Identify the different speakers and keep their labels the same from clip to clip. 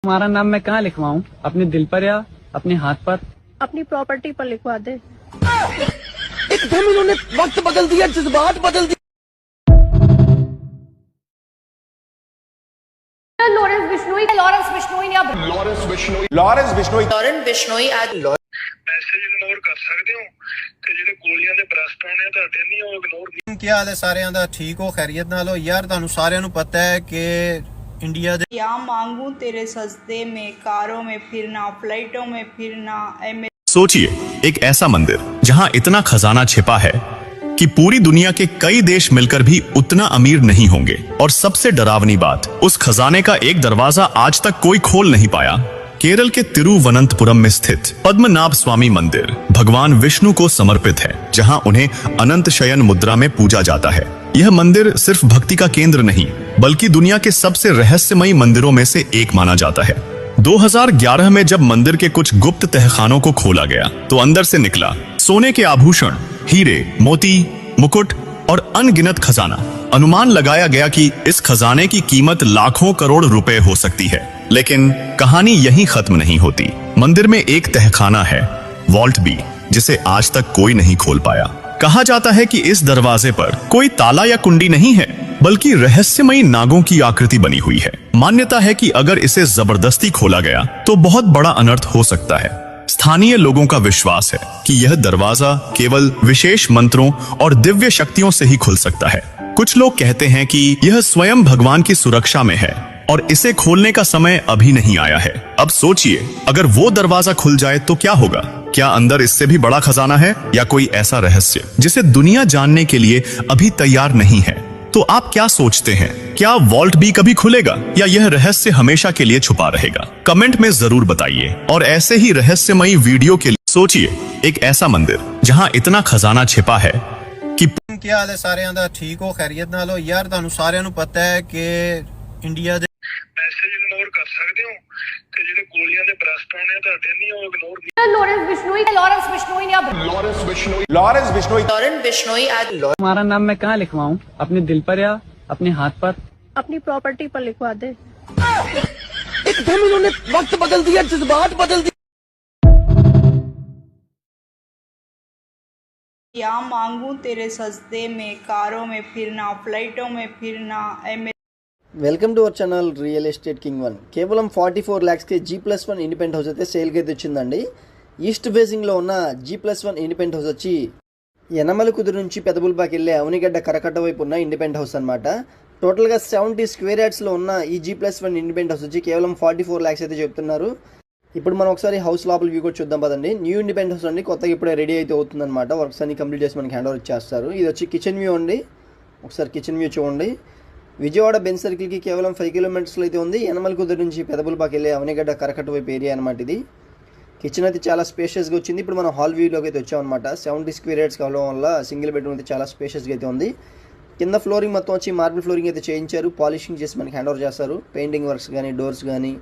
Speaker 1: तुम्हारा नाम मैं कहाँ लिखवाऊँ? अपने दिल पर या अपने हाथ पर?
Speaker 2: अपनी प्रॉपर्टी पर लिखवा दे।
Speaker 3: एकदम इन्होंने वक्त बदल दिया, जज्बात बदल दिए।
Speaker 2: लॉरेंस बिश्नोई
Speaker 4: ਮੈਸੇਜ ਇਗਨੋਰ ਕਰ ਸਕਦੇ ਹੋ ਤੇ ਜਿਹੜੇ ਗੋਲੀਆਂ ਦੇ ਬ੍ਰਸਟ ਹੋਣੇ ਆ ਤੁਹਾਡੇ ਨਹੀਂ ਉਹ ਇਗਨੋਰ ਨਹੀਂ।
Speaker 5: ਕੀ ਹਾਲ ਹੈ ਸਾਰਿਆਂ ਦਾ? ਠੀਕ ਹੋ? ਖੈਰੀਅਤ ਨਾਲ ਹੋ? ਯਾਰ ਤੁਹਾਨੂੰ ਸਾਰਿਆਂ ਨੂੰ ਪਤਾ ਹੈ ਕਿ इंडिया दे
Speaker 6: या मांगू तेरे सजदे में, कारों में फिरना, फ्लाइटों में फिरना।
Speaker 7: सोचिए एक ऐसा मंदिर जहां इतना खजाना छिपा है कि पूरी दुनिया के कई देश मिलकर भी उतना अमीर नहीं होंगे। और सबसे डरावनी बात, उस खजाने का एक दरवाजा आज तक कोई खोल नहीं पाया। केरल के तिरुवनंतपुरम में स्थित पद्मनाभ स्वामी मंदिर भगवान विष्णु को समर्पित है, जहां उन्हें अनंत शयन मुद्रा में पूजा जाता है। यह मंदिर सिर्फ भक्ति का केंद्र नहीं बल्कि दुनिया के सबसे रहस्यमयी मंदिरों में से एक माना जाता है। 2011 में जब मंदिर के कुछ गुप्त तहखानों को खोला गया तो अंदर से निकला सोने के आभूषण, हीरे, मोती, मुकुट और अनगिनत खजाना। अनुमान लगाया गया कि इस खजाने की कीमत लाखों करोड़ रुपए हो सकती है। लेकिन कहानी यहीं खत्म नहीं होती। मंदिर में एक तहखाना है, वॉल्ट बी, जिसे आज तक कोई नहीं खोल पाया। कहा जाता है कि इस दरवाजे पर कोई ताला या कुंडी नहीं है बल्कि रहस्यमयी नागों की आकृति बनी हुई है। मान्यता है कि अगर इसे जबरदस्ती खोला गया तो बहुत बड़ा अनर्थ हो सकता है। स्थानीय लोगों का विश्वास है कि यह दरवाजा केवल विशेष मंत्रों और दिव्य शक्तियों से ही खुल सकता है। कुछ लोग कहते हैं कि यह स्वयं भगवान की सुरक्षा में है और इसे खोलने का समय अभी नहीं आया है। अब सोचिए, अगर वो दरवाजा खुल जाए तो क्या होगा? क्या अंदर इससे भी बड़ा खजाना है या कोई ऐसा रहस्य जिसे दुनिया जानने के लिए अभी तैयार नहीं है? तो आप क्या सोचते हैं? क्या वॉल्ट बी कभी खुलेगा या यह रहस्य हमेशा के लिए छुपा रहेगा? कमेंट में जरूर बताइए। और ऐसे ही रहस्यमयी वीडियो के लिए सोचिए एक ऐसा मंदिर जहां इतना खजाना छिपा है कि
Speaker 5: ਕੀ ਹਾਲ ਹੈ ਸਾਰਿਆਂ ਦਾ? ਠੀਕ ਹੋ? ਖੈਰੀਅਤ ਨਾਲ ਹੋ? ਯਾਰ ਤੁਹਾਨੂੰ ਸਾਰਿਆਂ ਨੂੰ ਪਤਾ ਹੈ ਕਿ ਇੰਡੀਆ ਦੇ
Speaker 4: ਮੈਸੇਜ ਇਗਨੋਰ ਕਰ ਸਕਦੇ ਹੋ ਤੇ ਜਿਹੜੇ ਗੋਲੀਆਂ ਦੇ ਬ੍ਰਸਟ ਹੋਣੇ ਆ ਤੁਹਾਡੇ ਨਹੀਂ ਉਹ ਇਗਨੋਰ ਨਹੀਂ।
Speaker 2: लॉरेंस बिश्नोई
Speaker 1: तुम्हारा नाम मैं कहाँ लिखवाऊँ? अपने दिल पर या अपने हाथ पर?
Speaker 2: अपनी प्रॉपर्टी पर लिखवा दे।
Speaker 3: एकदम इन्होंने वक्त बदल दिया, जज्बात बदल दिए।
Speaker 6: या मांगू तेरे सजदे में, कारों में फिरना, फ्लाइटों में फिरना।
Speaker 3: Welcome to our channel real estate king 1. కేవలం 44 lakhsకి G+1 ఇండిపెండెంట్ హౌస్ అయితే సేల్కి అయితే వచ్చిందండి. ఈస్ట్ ఫేసింగ్లో ఉన్న G+1 ఇండిపెండెంట్ హౌస్ వచ్చి యనమల కుదురు నుంచి పెదబుల్బాకి వెళ్ళే అవనిగడ్డ కరకట్ట వైపు ఉన్న ఇండిపెండెంట్ హౌస్ అనమాట. టోటల్గా 70 స్క్వేర్ యార్డ్స్లో ఉన్న ఈ G+1 ఇండిపెండెంట్ హౌస్ వచ్చి కేవలం 44 lakhs అయితే చెప్తున్నారు. ఇప్పుడు మనం ఒకసారి హౌస్ లోపల వ్యూ కూడా చూద్దాం పదండి. న్యూ ఇండిపెండెంట్ హౌస్ అండి, కొత్తగా ఇప్పుడే రెడీ అయితే అవుతుందన్నమాట. వర్క్స్ అన్ని కంప్లీట్ చేసి మనకి హ్యాండ్ ఓవర్ ఇచ్చేస్తారు. ఇది వచ్చి కిచెన్ వ్యూ అండి. ఒకసారి కిచెన్ వ్యూ చూడండి. విజయవాడ బెంజ్ సర్కిల్కి కేవలం 5 kilometers అయితే ఉంది. యనమల కుదురు నుంచి పెదబుల్బాకి వెళ్ళే అవనిగడ్డ కరకట్ట వైపు ఏరియా అనమాట ఇది. కిచెన్ అయితే చాలా స్పేషియస్గా వచ్చింది. ఇప్పుడు మనం హాల్ వ్యూలోకి అయితే వచ్చామన్నమాట. 70 స్క్వేర్ యార్డ్స్ కావడం వల్ల సింగిల్ బెడ్రూమ్ అయితే చాలా స్పేషియస్గా అయితే ఉంది. కింద ఫ్లోరింగ్ మొత్తం వచ్చి మార్బుల్ ఫ్లోరింగ్ అయితే చేయించారు. పాలిషింగ్ చేసి మనకి హ్యాండ్ ఓవర్ చేస్తారు. పెయింటింగ్ వర్క్స్ కానీ, డోర్స్ కానీ,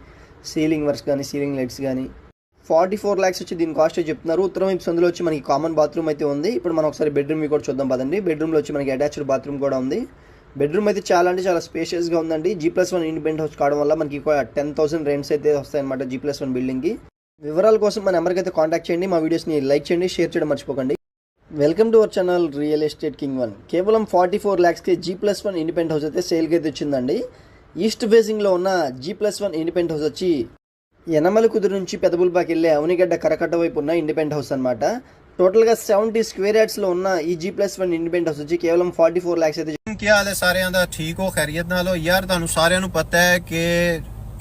Speaker 3: సీలింగ్ వర్క్స్ కానీ, సీలింగ్ లైట్స్ కానీ. 44 lakhs వచ్చి దీని కాస్ట్ చెప్తున్నారు. ఉత్తరం వైపు సందులో వచ్చి మనకి కామన్ బాత్రూమ్ అయితే ఉంది. ఇప్పుడు మనం ఒకసారి బెడ్రూమ్ కూడా చూద్దాం పదండి. బెడ్రూమ్లో వచ్చి మనకి అటాచ్డ్ బాత్రూమ్ కూడా ఉంది. బెడ్రూమ్ అయితే చాలా అంటే చాలా స్పేషియస్గా ఉందండి. G+1 ఇండిపెండెంట్ హౌస్ కావడం వల్ల మనకి 10,000 రెంట్స్ అయితే వస్తాయన్నమాట G+1 బిల్డింగ్కి. వివరాల కోసం మన నెంబర్కి అయితే కాంటాక్ట్ చేయండి. మా వీడియోస్ని లైక్ చేయండి, షేర్ చేయడం మర్చిపోకండి. Welcome to our channel real estate king 1. కేవలం 44 lakhsకి G+1 ఇండిపెండెంట్ హౌస్ అయితే సేల్కి అయితే వచ్చిందండి. ఈస్ట్ ఫేసింగ్లో ఉన్న G+1 ఇండిపెండెంట్ హౌస్ వచ్చి యనమల కుదురు నుంచి పెదబుల్బాకి వెళ్ళే అవనిగడ్డ కరకట్ట వైపు ఉన్న ఇండిపెండెంట్ హౌస్ అనమాట. టోటల్గా 70 స్క్వేర్ యార్డ్స్లో ఉన్న ఈ G+1 ఇండిపెండెంట్ హౌస్ వచ్చి కేవలం 44 lakhs అయితే.
Speaker 5: ਕੀ ਹਾਲ ਹੈ ਸਾਰਿਆਂ ਦਾ? ਠੀਕ ਹੋ? ਖੈਰੀਅਤ ਨਾਲ ਹੋ? ਯਾਰ ਤੁਹਾਨੂੰ ਸਾਰਿਆਂ ਨੂੰ ਪਤਾ ਹੈ ਕਿ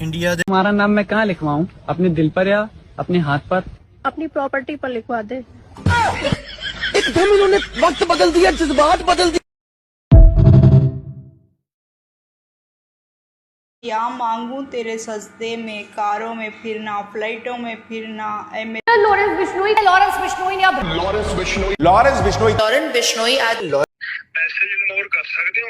Speaker 5: इंडिया दे
Speaker 1: तुम्हारा नाम मैं कहाँ लिखवाऊँ? अपने दिल पर या अपने हाथ पर?
Speaker 2: अपनी प्रॉपर्टी पर लिखवा दे।
Speaker 3: एकदम इन्होंने वक्त बदल दिया, जज्बात बदल दिए।
Speaker 6: या मांगू तेरे सजदे में, कारों में फिरना, फ्लाइटों में फिरना।
Speaker 2: लॉरेंस बिश्नोई
Speaker 4: ਮੈਸੇਜ ਇਗਨੋਰ ਕਰ ਸਕਦੇ ਹੋ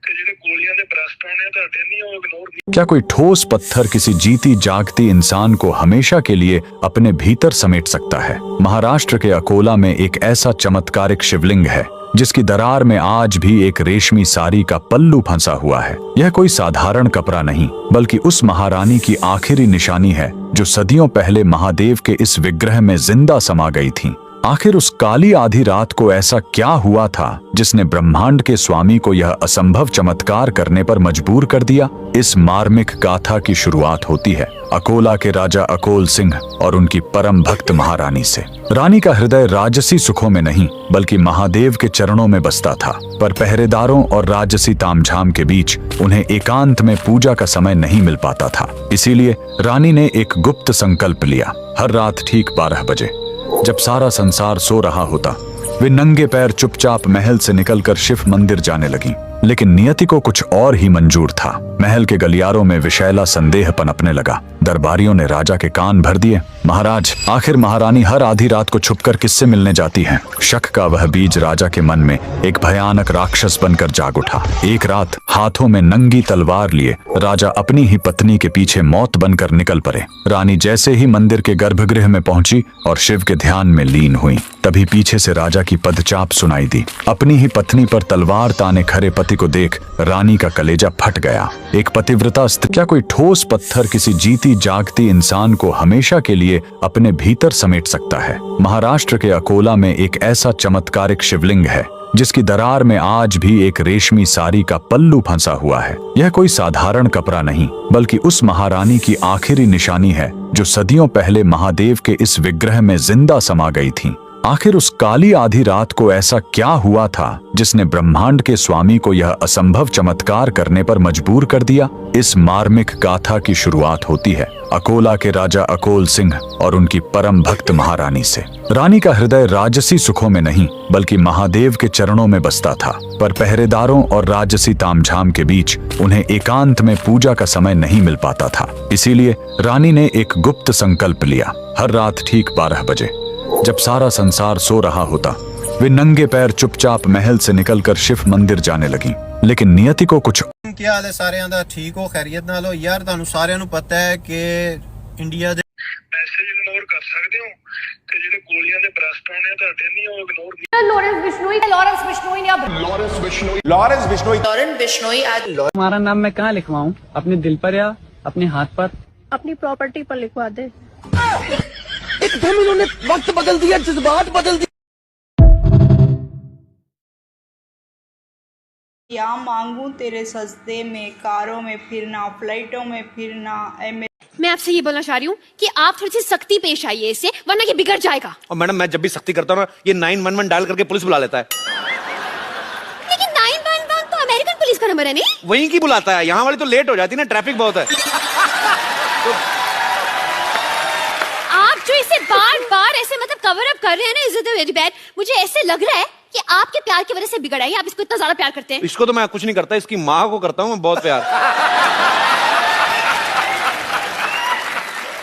Speaker 4: ਤੇ ਜਿਹੜੇ ਗੋਲੀਆਂ ਦੇ ਬ੍ਰਸਟ ਹੋਣੇ ਆ ਤੁਹਾਡੇ ਨਹੀਂ ਉਹ ਇਗਨੋਰ ਨਹੀਂ।
Speaker 8: क्या कोई ठोस पत्थर किसी जीती जागती इंसान को हमेशा के लिए अपने भीतर समेट सकता है? महाराष्ट्र के अकोला में एक ऐसा चमत्कारिक शिवलिंग है जिसकी दरार में आज भी एक रेशमी साड़ी का पल्लू फंसा हुआ है। यह कोई साधारण कपड़ा नहीं, बल्कि उस महारानी की आखिरी निशानी है जो सदियों पहले महादेव के इस विग्रह में जिंदा समा गई थी। आखिर उस काली आधी रात को ऐसा क्या हुआ था जिसने ब्रह्मांड के स्वामी को यह असंभव चमत्कार करने पर मजबूर कर दिया? इस मार्मिक गाथा की शुरुआत होती है अकोला के राजा अकोल सिंह और उनकी परम भक्त महारानी से। रानी का हृदय राजसी सुखों में नहीं, बल्कि महादेव के चरणों में बसता था। पर पहरेदारों और राजसी तामझाम के बीच उन्हें एकांत में पूजा का समय नहीं मिल पाता था। इसीलिए रानी ने एक गुप्त संकल्प लिया। हर रात ठीक 12 बजे, जब सारा संसार सो रहा होता, वे नंगे पैर चुपचाप महल से निकलकर शिव मंदिर जाने लगी। लेकिन नियति को कुछ और ही मंजूर था। महल के गलियारों में विषैला संदेह पनपने लगा। दरबारियों ने राजा के कान भर दिए। महाराज, आखिर महारानी हर आधी रात को छुपकर किससे मिलने जाती हैं? शक का वह बीज राजा के मन में एक भयानक राक्षस बनकर जाग उठा। एक रात हाथों में नंगी तलवार लिए राजा अपनी ही पत्नी के पीछे मौत बनकर निकल पड़े। रानी जैसे ही मंदिर के गर्भगृह में पहुंची और शिव के ध्यान में लीन हुई, तभी पीछे से राजा की पदचाप सुनाई दी। अपनी ही पत्नी पर तलवार ताने खड़े पति को देख रानी का कलेजा फट गया। एक पतिव्रता स्त्री, क्या कोई ठोस पत्थर किसी जीती जागती इंसान को हमेशा के लिए अपने भीतर समेट सकता है? महाराष्ट्र के अकोला में एक ऐसा चमत्कारिक शिवलिंग है जिसकी दरार में आज भी एक रेशमी साड़ी का पल्लू फंसा हुआ है। यह कोई साधारण कपड़ा नहीं, बल्कि उस महारानी की आखिरी निशानी है जो सदियों पहले महादेव के इस विग्रह में जिंदा समा गई थी। आखिर उस काली आधी रात को ऐसा क्या हुआ था जिसने ब्रह्मांड के स्वामी को यह असंभव चमत्कार करने पर मजबूर कर दिया? इस मार्मिक गाथा की शुरुआत होती है अकोला के राजा अकोल सिंह और उनकी परम भक्त महारानी से। रानी का हृदय राजसी सुखों में नहीं, बल्कि महादेव के चरणों में बसता था। पर पहरेदारों और राजसी तामझाम के बीच उन्हें एकांत में पूजा का समय नहीं मिल पाता था। इसीलिए रानी ने एक गुप्त संकल्प लिया। हर रात ठीक 12 बजे, जब सारा संसार सो रहा होता, वे नंगे पैर चुपचाप महल से निकलकर शिव मंदिर जाने लगी। लेकिन नियति को कुछ
Speaker 5: क्या हाल है साਰਿਆਂ ਦਾ? ठीक हो, खैरियत नाल हो? यार ਤੁਹਾਨੂੰ ਸਾਰਿਆਂ ਨੂੰ ਪਤਾ ਹੈ ਕਿ ਇੰਡੀਆ ਦੇ
Speaker 4: ਮੈਸੇਜ ਇਗਨੋਰ ਕਰ ਸਕਦੇ ਹੋ ਤੇ ਜਿਹੜੇ ਗੋਲੀਆਂ ਦੇ ਬ੍ਰਸਟ ਆਉਣੇ ਆ ਤੁਹਾਡੇ ਨਹੀਂ, ਉਹ ਇਗਨੋਰ
Speaker 2: लॉरेंस बिश्नोई ने अब लॉरेंस बिश्नोई आज
Speaker 1: तुम्हारा नाम मैं कहाँ लिखवाऊँ? अपने दिल पर या अपने हाथ पर?
Speaker 2: अपनी प्रॉपर्टी पर लिखवा दे।
Speaker 3: एकदम इन्होंने वक्त बदल दिया, जज्बात बदल दिए।
Speaker 6: या मांगू तेरे सजदे में, कारों में फिरना, फ्लाइटों में फिरना।
Speaker 9: मैं आपसे ये बोलना चाह रही हूँ कि आप थोड़ी सी सख्ती पेश आइए इससे, वरना ये बिगड़ जाएगा।
Speaker 10: और मैडम, मैं जब भी सख्ती करता हूँ ना, ये 911 डायल करके पुलिस बुला लेता है।
Speaker 9: लेकिन 911 तो अमेरिकन पुलिस का नंबर है नहीं?
Speaker 10: वहीं की बुलाता है, यहाँ वाली तो लेट हो जाती है ना, ट्रैफिक बहुत है। तो
Speaker 9: आप जो इसे बार बार ऐसे मतलब कवर अप कर रहे हैं ना, इज इट वेरी बैड। मुझे ऐसे लग रहा है कि आपके प्यार की वजह से बिगड़ा है। आप इसको इतना ज्यादा प्यार करते हैं।
Speaker 10: इसको तो मैं कुछ नहीं करता, इसकी माँ को करता हूँ मैं बहुत प्यार।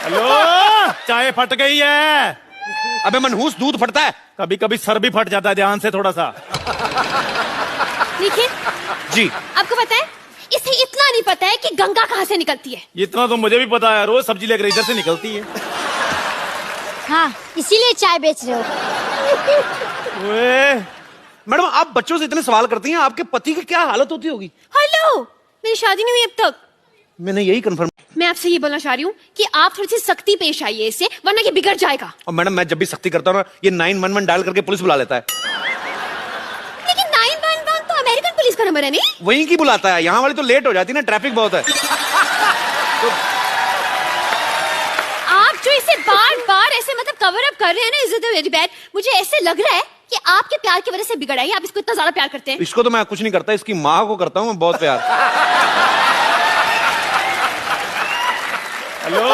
Speaker 11: हेलो, चाय फट गई है।
Speaker 10: अबे मनहूस, दूध फटता है।
Speaker 11: कभी कभी सर भी फट जाता है, ध्यान से थोड़ा सा।
Speaker 9: देखिए
Speaker 10: जी,
Speaker 9: आपको पता है, इसे इतना नहीं पता है कि गंगा कहाँ से निकलती है।
Speaker 11: इतना तो मुझे भी पता है, रोज सब्जी लेकर इधर से निकलती है।
Speaker 9: हाँ, इसीलिए चाय बेच रहे हो।
Speaker 10: मैडम, आप बच्चों से इतने सवाल करती हैं, आपके पति की क्या हालत होती होगी?
Speaker 9: हेलो, मेरी शादी नहीं हुई अब तक।
Speaker 10: मैंने यही कंफर्म।
Speaker 9: मैं आपसे ये बोलना चाह रही हूँ कि आप थोड़ी सी सख्ती पेश आइए इससे, वरना ये बिगड़ जाएगा।
Speaker 10: और मैडम, मैं जब भी सख्ती करता हूँ ना, ये 911 डायल करके पुलिस बुला लेता है।
Speaker 9: लेकिन 911 तो अमेरिकन पुलिस का नंबर है नहीं?
Speaker 10: वहीं की बुलाता है, यहाँ वाली तो लेट हो जाती है ना, ट्रैफिक बहुत है। तो
Speaker 9: आप जो इसे बार बार ऐसे मतलब कवर अप कर रहे हैं ना, इज इट वेरी बैड। मुझे ऐसे लग रहा है कि आपके प्यार की वजह से बिगड़ा है। आप इसको इतना ज्यादा प्यार करते हैं।
Speaker 10: इसको तो मैं कुछ नहीं करता, इसकी माँ को करता हूँ मैं बहुत प्यार।
Speaker 11: हेलो,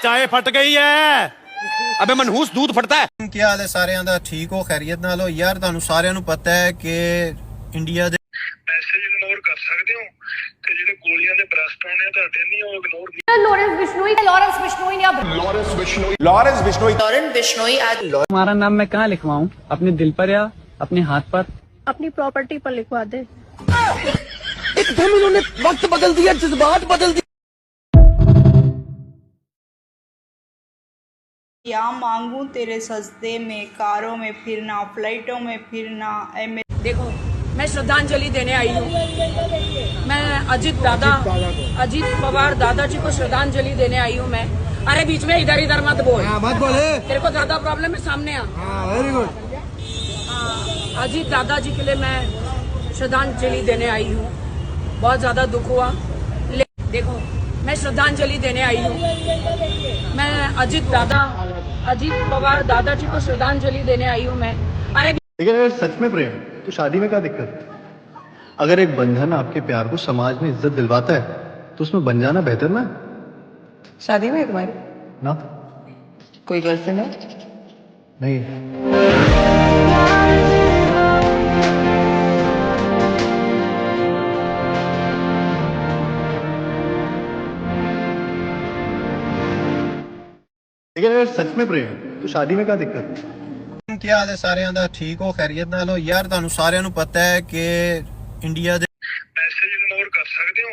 Speaker 11: चाय फट गई है।
Speaker 10: अबे मनहूस, दूध फटता है। क्या हाल है साਰਿਆਂ ਦਾ? ठीक हो, खैरियत नाल हो? यार ਤੁਹਾਨੂੰ ਸਾਰਿਆਂ ਨੂੰ ਪਤਾ ਹੈ ਕਿ ਇੰਡੀਆ ਦੇ
Speaker 4: ਮੈਸੇਜ ਇਗਨੋਰ ਕਰ ਸਕਦੇ ਹੋ ਤੇ ਜਿਹੜੇ ਗੋਲੀਆਂ ਦੇ ਬ੍ਰਸਟ ਆਉਣੇ ਆ ਤੁਹਾਡੇ ਨਹੀਂ, ਉਹ ਇਗਨੋਰ
Speaker 2: लॉरेंस बिश्नोई ने अब लॉरेंस बिश्नोई आज
Speaker 1: तुम्हारा नाम मैं कहाँ लिखवाऊँ? अपने दिल पर या अपने हाथ पर?
Speaker 2: अपनी प्रॉपर्टी पर लिखवा दे।
Speaker 3: एकदम इन्होंने वक्त बदल दिया, जज्बात बदल दिए।
Speaker 6: या मांगू तेरे सजदे में, कारों में फिरना, फ्लाइटों में फिरना। देखो मैं श्रद्धांजलि देने आई हूँ। मैं अजीत पवार दादाजी को श्रद्धांजलि देने आई हूँ मैं। अरे बीच में इधर इधर मत बोल, तेरे को ज्यादा प्रॉब्लम है, सामने आ। Very good. अजीत दादाजी के लिए मैं श्रद्धांजलि देने आई हूँ। बहुत ज्यादा दुख हुआ। देखो मैं श्रद्धांजलि देने आई हूँ। मैं अजीत पवार दादाजी को श्रद्धांजलि देने आई हूँ मैं। अरे
Speaker 10: लेकिन अगर सच में प्रेम तो शादी में क्या दिक्कत है? अगर एक बंधन आपके प्यार को समाज में इज्जत दिलवाता है तो उसमें बन जाना बेहतर ना?
Speaker 6: शादी में तुम्हारी
Speaker 10: ना
Speaker 6: कोई गर्लफ्रेंड है?
Speaker 10: नहीं। लेकिन अगर सच में प्रेम तो शादी में क्या दिक्कत है? ਕੀ ਹਾਲ ਹੈ ਸਾਰਿਆਂ ਦਾ? ਠੀਕ ਹੋ? ਖੈਰੀਅਤ ਨਾਲ ਹੋ? ਯਾਰ ਤੁਹਾਨੂੰ ਸਾਰਿਆਂ ਨੂੰ ਪਤਾ ਹੈ ਕਿ ਇੰਡੀਆ ਦੇ ਮੈਸੇਜ ਇਗਨੋਰ ਕਰ ਸਕਦੇ ਹੋ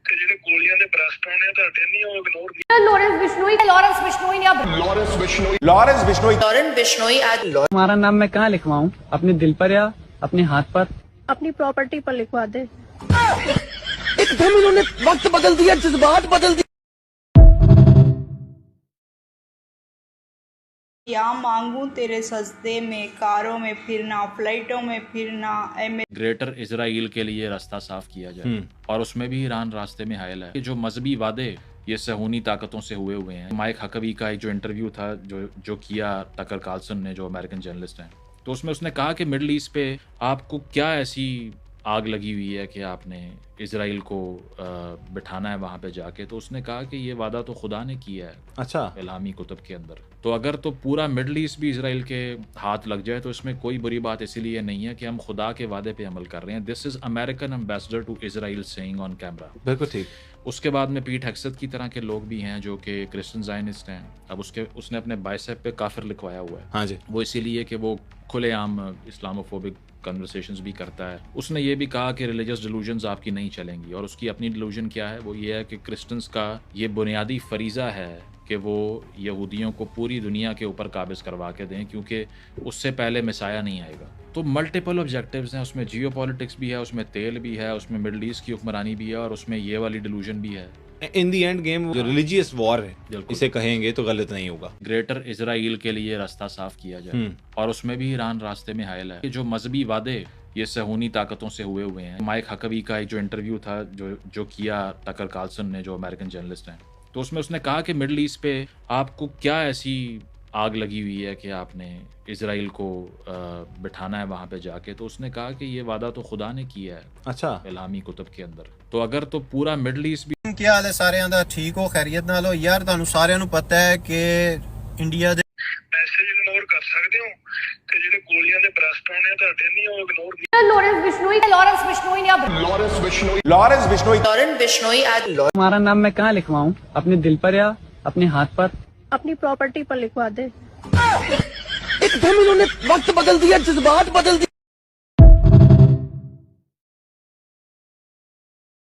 Speaker 10: ਤੇ ਜਿਹੜੇ ਗੋਲੀਆਂ ਦੇ ਬਰਸਟ ਆਉਣੇ ਆ ਤੁਹਾਡੇ ਨਹੀਂ, ਉਹ ਇਗਨੋਰ
Speaker 9: लॉरेंस बिश्नोई
Speaker 1: तुम्हारा नाम मैं कहाँ लिखवाऊँ? अपने दिल पर या अपने हाथ पर?
Speaker 6: अपनी प्रॉपर्टी पर लिखवा दे।
Speaker 3: एकदम इन्होंने वक्त बदल दिया, जज्बात बदल दिए।
Speaker 6: या मांगू तेरे सजदे में, कारों में फिरना, फ्लाइटों में फिरना।
Speaker 12: ग्रेटर इजराइल के लिए रास्ता साफ किया जाए और उसमें भी ईरान रास्ते में हायल है। ये जो मजहबी वादे ये सहूनी ताकतों से हुए हैं। माइक हकवी का एक जो इंटरव्यू था जो किया टकर कार्लसन ने, जो अमेरिकन जर्नलिस्ट हैं, तो उसमें उसने कहा कि मिडल ईस्ट पे आपको क्या ऐसी आग लगी हुई है कि आपने इजराइल को बिठाना है वहां पे जाके। तो उसने कहा कि ये वादा तो खुदा ने किया है, अच्छा, इलामी कुतुब के अंदर। तो अगर तो पूरा मिडल ईस्ट भी इजराइल के हाथ लग जाए तो इसमें कोई बुरी बात इसीलिए नहीं है कि हम खुदा के वादे पे अमल कर रहे हैं। This is American ambassador to Israel saying on camera. बिल्कुल ठीक। उसके बाद में पीट हेक्सेथ की तरह के लोग भी हैं जो कि क्रिश्चियन ज़ायनिस्ट हैं। अब उसने अपने बाइसेप पे काफिर लिखवाया हुआ है। हाँ जी। वो इसीलिए कि वो खुलेआम इस्लामोफोबिक कन्वर्सेशंस भी करता है। उसने ये भी कहा कि रिलीजियस डिलूजन्स आपकी नहीं चलेंगी, और उसकी अपनी डिलूजन क्या है? वो ये है कि क्रिश्चियंस का ये बुनियादी फरीज़ा है कि वो यहूदियों को पूरी दुनिया के ऊपर काबिज करवा के दें, क्योंकि उससे पहले मिसाया नहीं आएगा। तो मल्टीपल ऑब्जेक्टिव्स हैं उसमें। जियो पॉलिटिक्स भी है उसमें, तेल भी है उसमें, मिडल ईस्ट की हुक्मरानी भी है और उसमें ये वाली डिलूजन भी है।
Speaker 11: इन दी एंड गेम जो रिलीजियस वॉर है, इसे कहेंगे तो गलत नहीं होगा।
Speaker 12: ग्रेटर इजराइल के लिए रास्ता साफ किया जाए और उसमें भी ईरान रास्ते में हायल है। जो मजहबी वादे ये सहूनी ताकतों से हुए हैं। माइक हकवी का एक जो इंटरव्यू था जो किया टकर कार्लसन ने, जो अमेरिकन जर्नलिस्ट हैं, तो उसमें उसने कहा कि मिडल ईस्ट पे आपको क्या ऐसी आग लगी हुई है कि आपने इजराइल को बिठाना है वहां पे जाके। तो उसने कहा कि ये वादा तो खुदा ने किया है, अच्छा, इलामी कुतुब के अंदर। तो अगर तो पूरा मिडल ईस्ट भी
Speaker 5: ਕੀ ਹਾਲ ਹੈ ਸਾਰਿਆਂ ਦਾ? ਠੀਕ ਹੋ? ਖੈਰੀਅਤ ਨਾਲ ਹੋ? ਯਾਰ ਤੁਹਾਨੂੰ ਸਾਰਿਆਂ ਨੂੰ ਪਤਾ ਹੈ ਕਿ ਇੰਡੀਆ ਦੇ ਮੈਸੇਜ ਇਗਨੋਰ ਕਰ ਸਕਦੇ ਹੋ ਤੇ ਜਿਹੜੇ ਗੋਲੀਆਂ ਦੇ ਬਰਸਟ ਆਉਣੇ ਆ ਤੁਹਾਡੇ ਨਹੀਂ, ਉਹ ਇਗਨੋਰ
Speaker 1: तुम्हारा नाम मैं कहाँ लिखवाऊँ? अपने दिल पर या अपने हाथ पर?
Speaker 6: अपनी प्रॉपर्टी पर लिखवा दे।
Speaker 3: एकदम इन्होंने वक्त बदल दिया, जज्बात बदल दिए।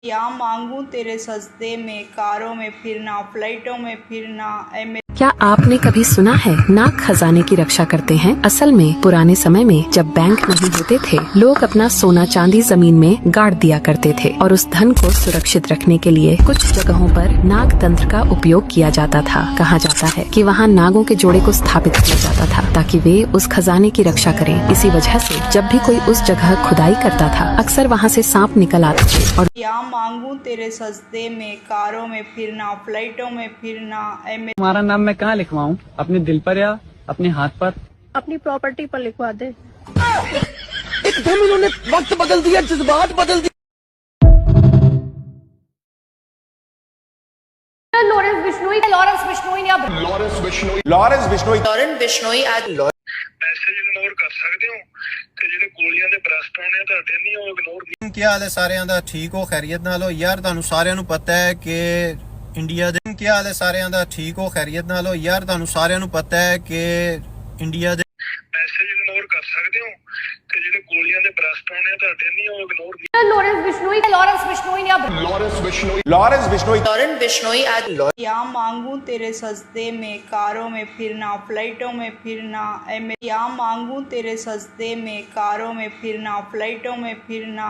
Speaker 6: या मांगू तेरे सजदे में, कारों में फिरना, फ्लाइटों में फिरना।
Speaker 13: क्या आपने कभी सुना है नाग खजाने की रक्षा करते हैं? असल में पुराने समय में जब बैंक नहीं होते थे, लोग अपना सोना चांदी जमीन में गाड़ दिया करते थे और उस धन को सुरक्षित रखने के लिए कुछ जगहों पर नाग तंत्र का उपयोग किया जाता था। कहा जाता है कि वहाँ नागों के जोड़े को स्थापित किया जाता था ताकि वे उस खजाने की रक्षा करें। इसी वजह से जब भी कोई उस जगह खुदाई करता था, अक्सर वहाँ से सांप निकल आते थे। और
Speaker 6: या मांगू तेरे सजदे में, कारों में फिरना, फ्लाइटों में फिरना।
Speaker 1: तुम्हारा नाम मैं कहाँ लिखवाऊँ? अपने दिल पर या अपने हाथ पर?
Speaker 6: अपनी प्रॉपर्टी पर लिखवा दे।
Speaker 3: एकदम इन्होंने वक्त बदल दिया, जज्बात बदल दिए।
Speaker 9: लॉरेंस बिश्नोई
Speaker 4: ਮੈਸੇਜ ਇਗਨੋਰ ਕਰ ਸਕਦੇ ਹੋ ਤੇ ਜਿਹੜੇ ਗੋਲੀਆਂ ਦੇ ਬਰਸਟ ਆਉਣੇ ਆ ਤੁਹਾਡੇ ਨਹੀਂ, ਉਹ ਇਗਨੋਰ।
Speaker 5: ਕੀ ਹਾਲ ਹੈ ਸਾਰਿਆਂ ਦਾ? ਠੀਕ ਹੋ? ਖੈਰੀਅਤ ਨਾਲ ਹੋ? ਯਾਰ ਤੁਹਾਨੂੰ ਸਾਰਿਆਂ ਨੂੰ ਪਤਾ ਹੈ ਕਿ ਇੰਡੀਆ ਦੇ ਕੀ ਹਾਲ ਹੈ ਸਾਰਿਆਂ ਦਾ? ਠੀਕ ਹੋ? ਖੈਰੀਅਤ ਨਾਲ ਹੋ? ਯਾਰ ਤੁਹਾਨੂੰ ਸਾਰਿਆਂ ਨੂੰ ਪਤਾ ਹੈ ਕਿ ਇੰਡੀਆ ਦੇ
Speaker 4: ਮੈਸੇਜ ਇਗਨੋਰ ਕਰ ਸਕਦੇ ਹੋ ਤੇ ਤੇ ਜਿਹੜੇ ਗੋਲੀਆਂ ਦੇ ਬਰਸਟ ਆਉਣੇ ਆ ਤੁਹਾਡੇ ਨਹੀਂ ਉਹ ਇਗਨੋਰ
Speaker 2: लॉरेंस बिश्नोई ने अब
Speaker 3: లారెన్స్ బిష్ణోయ్
Speaker 2: लॉरेंस बिश्नोई आज
Speaker 6: या मांगू तेरे सजदे में कारों में फिरना फ्लाइटों में फिरना या मांगू तेरे सजदे में कारों में फिरना फ्लाइटों में फिरना